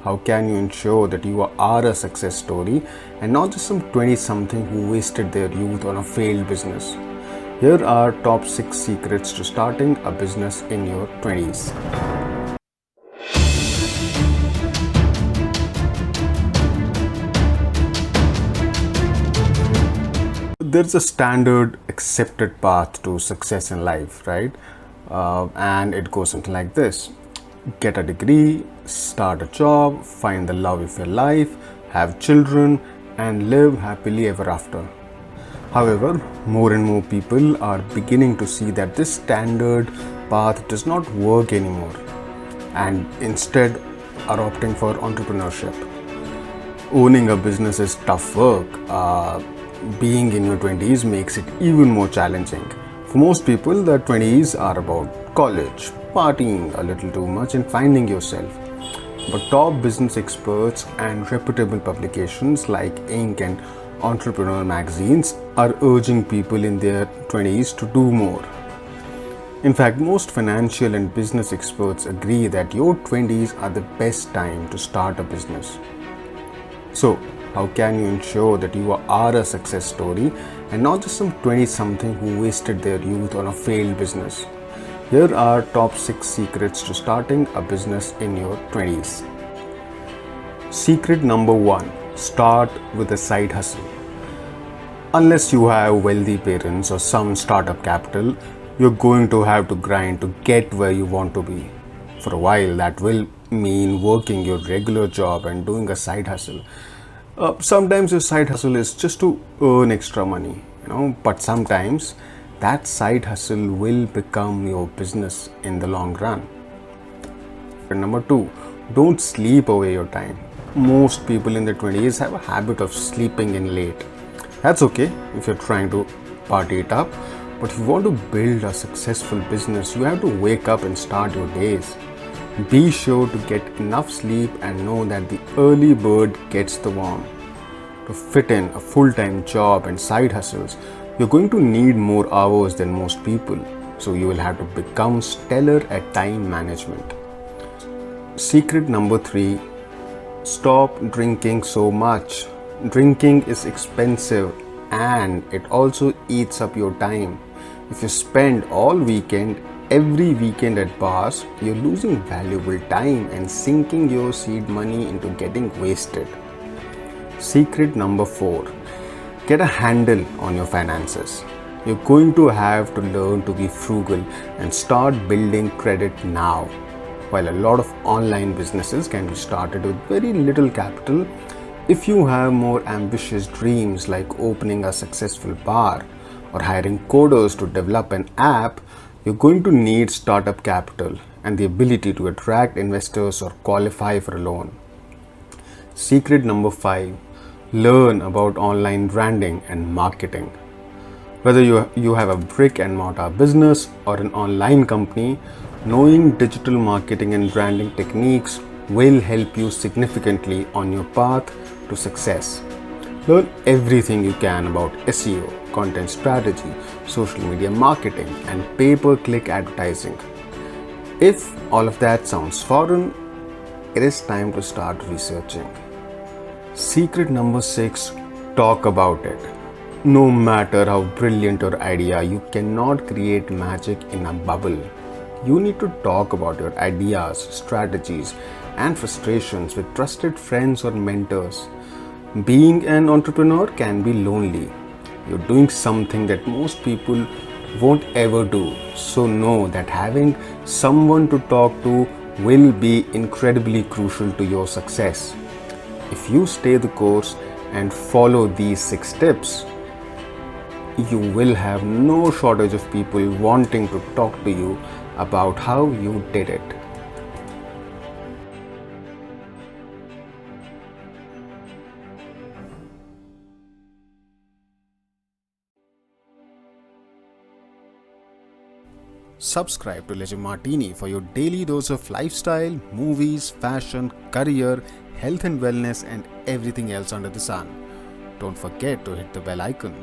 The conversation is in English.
how can you ensure that you are a success story and not just some 20-something who wasted their youth on a failed business. Here are top 6 secrets to starting a business in your 20s. There's a standard accepted path to success in life, right? And it goes something like this: get a degree, start a job, find the love of your life, have children, and live happily ever after. However, more and more people are beginning to see that this standard path does not work anymore and instead are opting for entrepreneurship. Owning a business is tough work. Being in your 20s makes it even more challenging. For most people, the 20s are about college, partying a little too much, and finding yourself. But top business experts and reputable publications like Owing and Entrepreneur magazines are urging people in their 20s to do more. In fact, most financial and business experts agree that your 20s are the best time to start a business. So, how can you ensure that you are a success story and not just some 20-something who wasted their youth on a failed business? Here are top 6 secrets to starting a business in your 20s. Secret number 1: start with a side hustle. Unless you have wealthy parents or some startup capital, you're going to have to grind to get where you want to be. For a while, that will mean working your regular job and doing a side hustle. Sometimes your side hustle is just to earn extra money, but sometimes that side hustle will become your business in the long run. And number 2, don't sleep away your time. Most people in their 20s have a habit of sleeping in late. That's okay if you're trying to party it up, but if you want to build a successful business, you have to wake up and start your days. Be sure to get enough sleep and know that the early bird gets the worm. To fit in a full-time job and side hustles, you're going to need more hours than most people, so you will have to become stellar at time management. Secret number 3: stop drinking so much. Drinking is expensive and it also eats up your time. If you spend every weekend at bars, you're losing valuable time and sinking your seed money into getting wasted. Secret number 4: get a handle on your finances. You're going to have to learn to be frugal and start building credit now. While a lot of online businesses can be started with very little capital, if you have more ambitious dreams like opening a successful bar or hiring coders to develop an app, you're going to need startup capital and the ability to attract investors or qualify for a loan. Secret number 5: learn about online branding and marketing. Whether you have a brick and mortar business or an online company, knowing digital marketing and branding techniques will help you significantly on your path to success. Learn everything you can about SEO, content strategy, social media marketing, and pay-per-click advertising. If all of that sounds foreign, it is time to start researching. Secret number 6: talk about it. No matter how brilliant your idea, you cannot create magic in a bubble. You need to talk about your ideas, strategies, and frustrations with trusted friends or mentors. Being an entrepreneur can be lonely. You're doing something that most people won't ever do. So know that having someone to talk to will be incredibly crucial to your success. If you stay the course and follow these 6 tips, you will have no shortage of people wanting to talk to you about how you did it. Subscribe to Legend Martini for your daily dose of lifestyle, movies, fashion, career, health and wellness, and everything else under the sun. Don't forget to hit the bell icon.